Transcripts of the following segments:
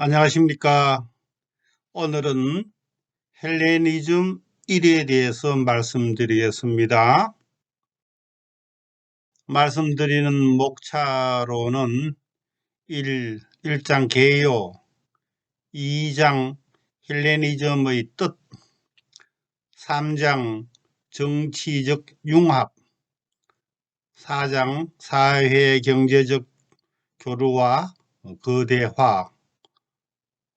안녕하십니까. 오늘은 헬레니즘 1에 대해서 말씀드리겠습니다. 말씀드리는 목차로는 1장 개요, 2장 헬레니즘의 뜻, 3장 정치적 융합, 4장 사회 경제적 교류와 거대화,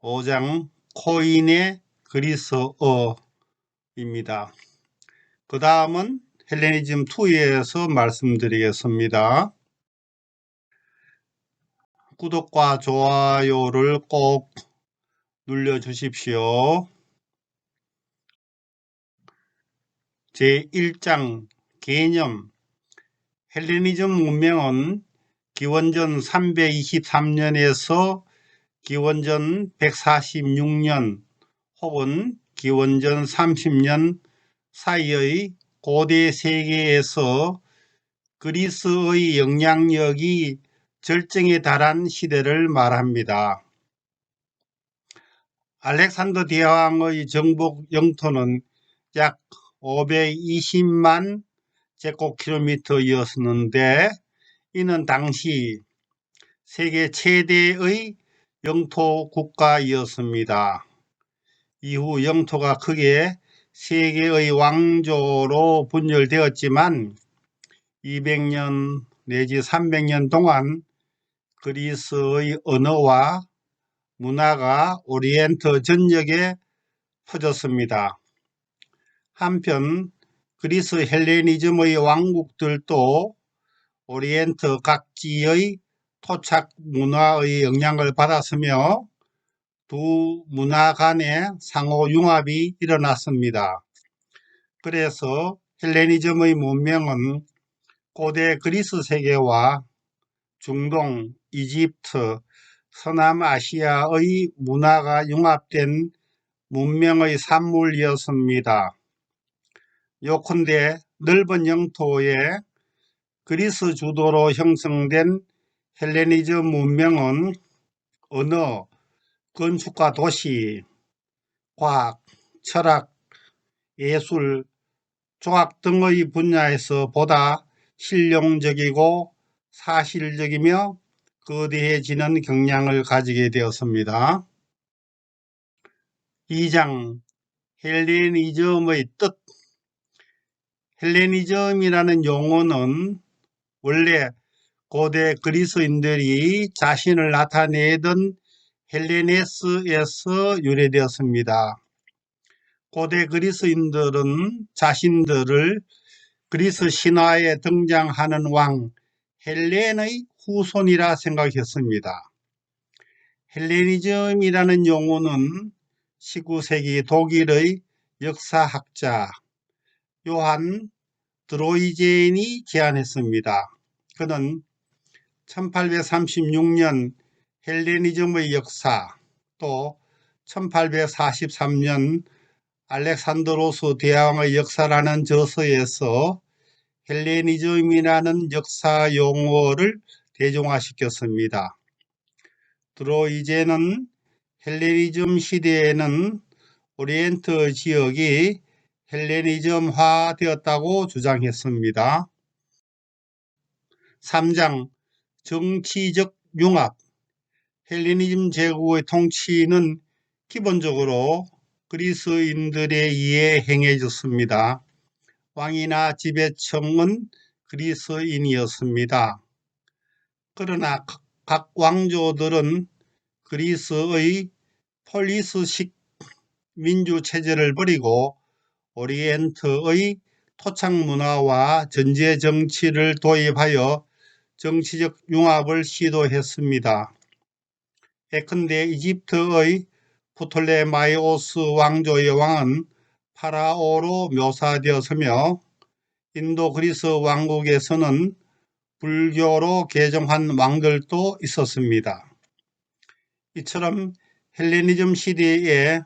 5장 코인의 그리스어입니다. 그 다음은 헬레니즘 2에서 말씀드리겠습니다. 구독과 좋아요를 꼭 눌러주십시오. 제1장 개념. 헬레니즘 문명은 기원전 323년에서 기원전 146년 혹은 기원전 30년 사이의 고대 세계에서 그리스의 영향력이 절정에 달한 시대를 말합니다. 알렉산더 대왕의 정복 영토는 약 520만 제곱킬로미터였는데 이는 당시 세계 최대의 영토 국가였습니다. 이후 영토가 크게 세 개의 왕조로 분열되었지만 200년 내지 300년 동안 그리스의 언어와 문화가 오리엔트 전역에 퍼졌습니다. 한편 그리스 헬레니즘의 왕국들도 오리엔트 각지의 토착 문화의 영향을 받았으며 두 문화 간의 상호 융합이 일어났습니다. 그래서 헬레니즘의 문명은 고대 그리스 세계와 중동, 이집트, 서남아시아의 문화가 융합된 문명의 산물이었습니다. 요컨대 넓은 영토에 그리스 주도로 형성된 헬레니즘 문명은 언어, 건축과 도시, 과학, 철학, 예술, 조각 등의 분야에서 보다 실용적이고 사실적이며 거대해지는 경향을 가지게 되었습니다. 2장 헬레니즘의 뜻. 헬레니즘이라는 용어는 원래 고대 그리스인들이 자신을 나타내던 헬레네스에서 유래되었습니다. 고대 그리스인들은 자신들을 그리스 신화에 등장하는 왕 헬렌의 후손이라 생각했습니다. 헬레니즘이라는 용어는 19세기 독일의 역사학자 요한 드로이젠이 제안했습니다. 그는 1836년 헬레니즘의 역사, 또 1843년 알렉산드로스 대왕의 역사라는 저서에서 헬레니즘이라는 역사 용어를 대중화시켰습니다. 드로이젠은 헬레니즘 시대에는 오리엔트 지역이 헬레니즘화 되었다고 주장했습니다. 3장 정치적 융합. 헬레니즘 제국의 통치는 기본적으로 그리스인들에 의해 행해졌습니다. 왕이나 지배층은 그리스인이었습니다. 그러나 각 왕조들은 그리스의 폴리스식 민주체제를 버리고 오리엔트의 토착 문화와 전제 정치를 도입하여 정치적 융합을 시도했습니다. 예컨대 이집트의 프톨레마이오스 왕조의 왕은 파라오로 묘사되었으며 인도 그리스 왕국에서는 불교로 개종한 왕들도 있었습니다. 이처럼 헬레니즘 시대에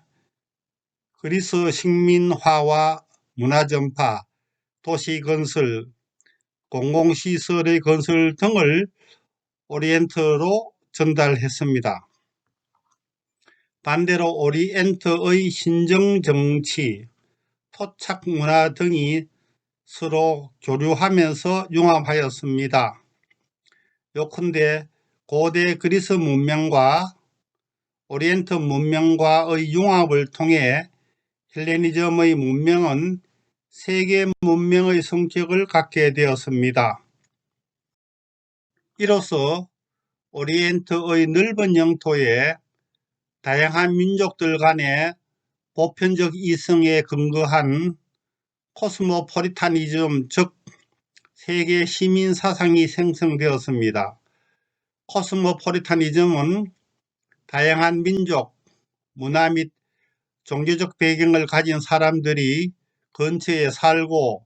그리스 식민화와 문화 전파, 도시 건설, 공공시설의 건설 등을 오리엔트로 전달했습니다. 반대로 오리엔트의 신정정치, 토착문화 등이 서로 교류하면서 융합하였습니다. 요컨대 고대 그리스 문명과 오리엔트 문명과의 융합을 통해 헬레니즘의 문명은 세계 문명의 성격을 갖게 되었습니다. 이로써 오리엔트의 넓은 영토에 다양한 민족들 간의 보편적 이성에 근거한 코스모폴리타니즘, 즉 세계 시민 사상이 생성되었습니다. 코스모폴리타니즘은 다양한 민족, 문화 및 종교적 배경을 가진 사람들이 근처에 살고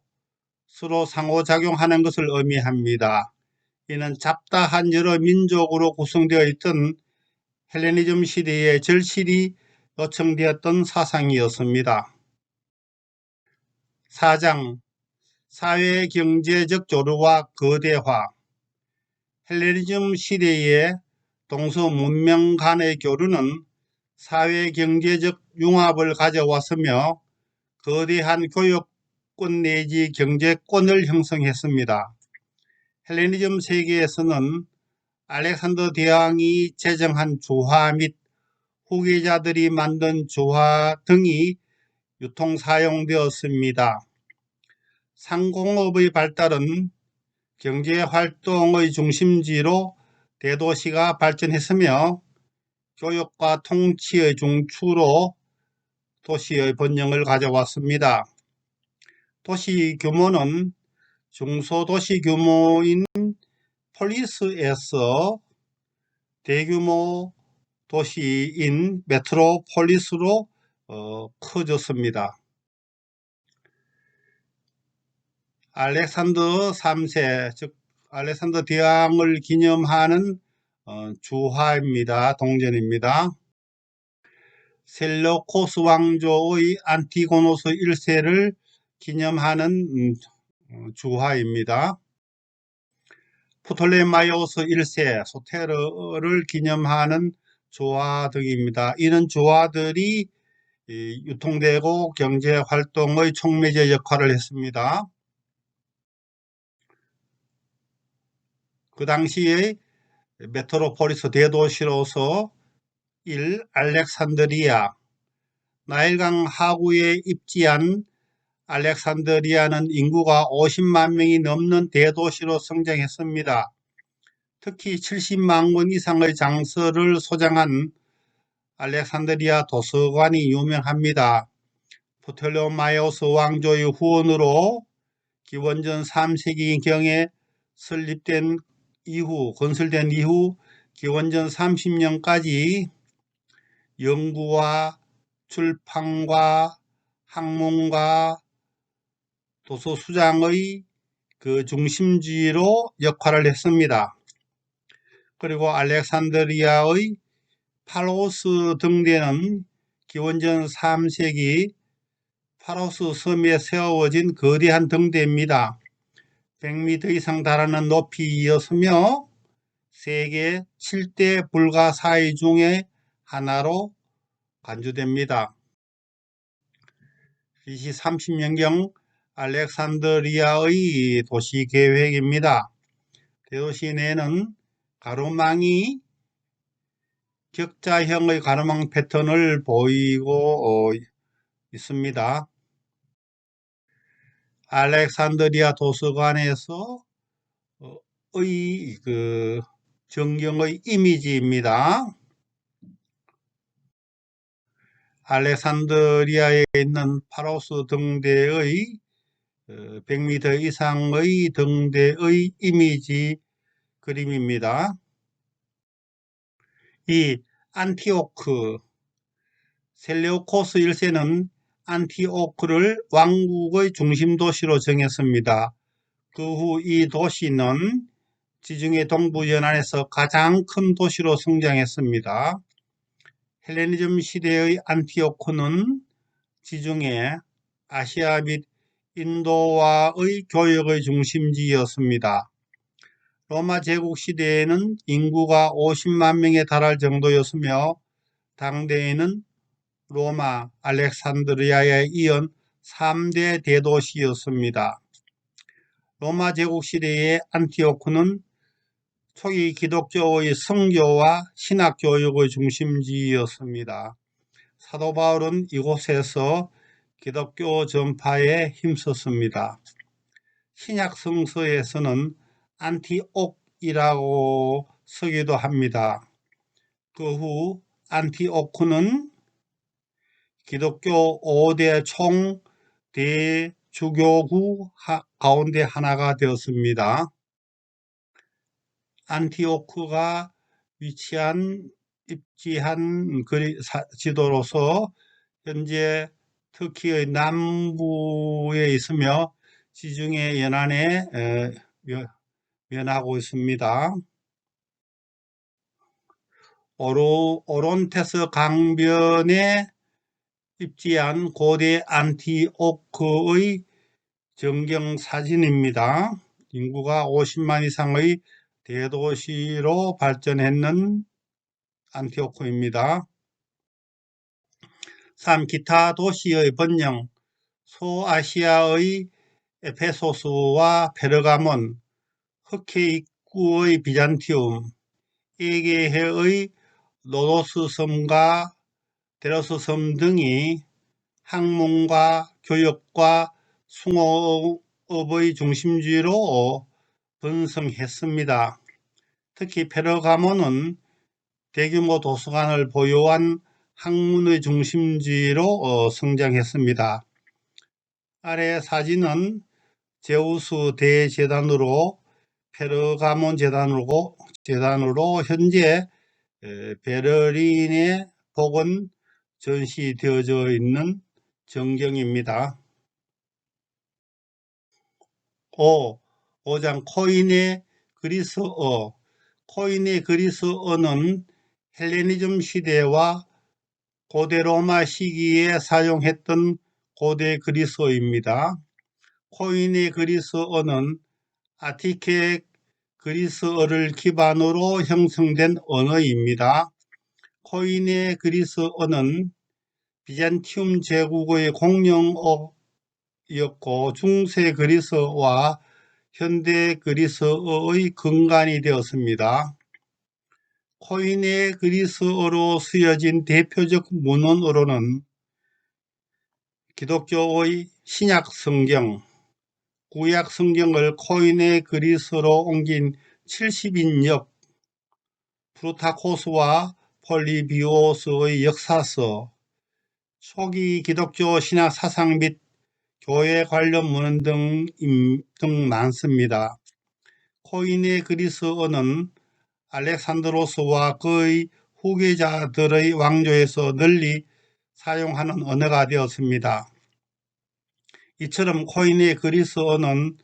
서로 상호작용하는 것을 의미합니다. 이는 잡다한 여러 민족으로 구성되어 있던 헬레니즘 시대의 절실히 요청되었던 사상이었습니다. 4장 사회경제적 조류와 거대화. 헬레니즘 시대의 동서 문명 간의 교류는 사회경제적 융합을 가져왔으며 거대한 교역권 내지 경제권을 형성했습니다. 헬레니즘 세계에서는 알렉산더 대왕이 제정한 주화 및 후계자들이 만든 주화 등이 유통 사용되었습니다. 상공업의 발달은 경제활동의 중심지로 대도시가 발전했으며 교육과 통치의 중추로 도시의 번영을 가져왔습니다. 도시 규모는 중소도시 규모인 폴리스에서 대규모 도시인 메트로폴리스로 커졌습니다. 알렉산더 3세, 즉 알렉산더 대왕을 기념하는 주화입니다. 동전입니다. 셀레우코스 왕조의 안티고노스 1세를 기념하는 주화입니다. 프톨레마이오스 1세 소테르를 기념하는 주화 등입니다. 이런 주화들이 유통되고 경제활동의 촉매제 역할을 했습니다. 그 당시에 메트로폴리스 대도시로서 1. 알렉산드리아. 나일강 하구에 입지한 알렉산드리아는 인구가 50만 명이 넘는 대도시로 성장했습니다. 특히 70만 권 이상의 장서를 소장한 알렉산드리아 도서관이 유명합니다. 프톨레마이오스 왕조의 후원으로 기원전 3세기경에 건설된 이후 기원전 30년까지 연구와 출판과 학문과 도서 수장의 그 중심지로 역할을 했습니다. 그리고 알렉산드리아의 파로스 등대는 기원전 3세기 파로스 섬에 세워진 거대한 등대입니다. 100m 이상 달하는 높이였으며 세계 7대 불가사의 중에 하나로 간주됩니다. BC 30년경 알렉산드리아의 도시계획입니다. 대도시 내는 가로망이 격자형의 가로망 패턴을 보이고 있습니다. 알렉산드리아 도서관에서 전경의 이미지입니다. 알렉산드리아에 있는 파로스 등대의 100m 이상의 등대의 이미지 그림입니다. 이 안티오크, 셀레우코스 1세는 안티오크를 왕국의 중심 도시로 정했습니다. 그 후 이 도시는 지중해 동부 연안에서 가장 큰 도시로 성장했습니다. 헬레니즘 시대의 안티오크는 지중해, 아시아 및 인도와의 교역의 중심지였습니다. 로마 제국 시대에는 인구가 50만 명에 달할 정도였으며 당대에는 로마, 알렉산드리아에 이은 3대 대도시였습니다. 로마 제국 시대의 안티오크는 초기 기독교의 성교와 신학 교육의 중심지였습니다. 사도 바울은 이곳에서 기독교 전파에 힘썼습니다. 신약 성서에서는 안티옥이라고 쓰기도 합니다. 그 후 안티오크는 기독교 5대 총 대주교구 가운데 하나가 되었습니다. 안티오크가 입지한 지도로서 현재 터키의 남부에 있으며 지중해 연안에 면하고 있습니다. 오론테스 강변에 입지한 고대 안티오크의 전경 사진입니다. 인구가 50만 이상의 대도시로 발전했는 안티오크입니다. 3. 기타 도시의 번영. 소아시아의 에페소스와 페르가몬, 흑해 입구의 비잔티움, 에게해의 노도스 섬과 데로스 섬 등이 학문과 교역과 숭어업의 중심지로 번성했습니다. 특히 페르가몬은 대규모 도서관을 보유한 학문의 중심지로 성장했습니다. 아래 사진은 제우스 대제단으로 페르가몬 재단으로 현재 베를린에 복원 전시되어져 있는 전경입니다. 5장 코인의 그리스어. 코인의 그리스어는 헬레니즘 시대와 고대 로마 시기에 사용했던 고대 그리스어입니다. 코인의 그리스어는 아티케 그리스어를 기반으로 형성된 언어입니다. 코인의 그리스어는 비잔티움 제국의 공용어였고 중세 그리스어와 현대 그리스어의 근간이 되었습니다. 코인의 그리스어로 쓰여진 대표적 문헌으로는 기독교의 신약 성경, 구약 성경을 코인의 그리스어로 옮긴 70인역, 프루타코스와 폴리비오스의 역사서, 초기 기독교 신학 사상 및 교회 관련 문헌 등 많습니다. 코인의 그리스어는 알렉산드로스와 그의 후계자들의 왕조에서 널리 사용하는 언어가 되었습니다. 이처럼 코인의 그리스어는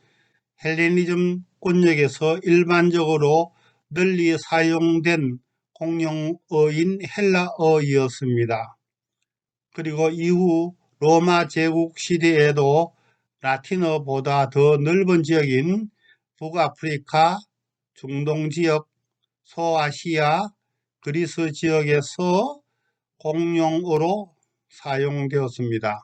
헬레니즘 권역에서 일반적으로 널리 사용된 공용어인 헬라어이었습니다. 그리고 이후 로마 제국 시대에도 라틴어보다 더 넓은 지역인 북아프리카, 중동 지역, 소아시아, 그리스 지역에서 공용어로 사용되었습니다.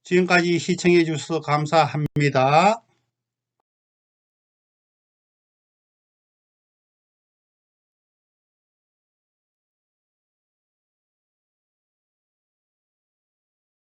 지금까지 시청해 주셔서 감사합니다.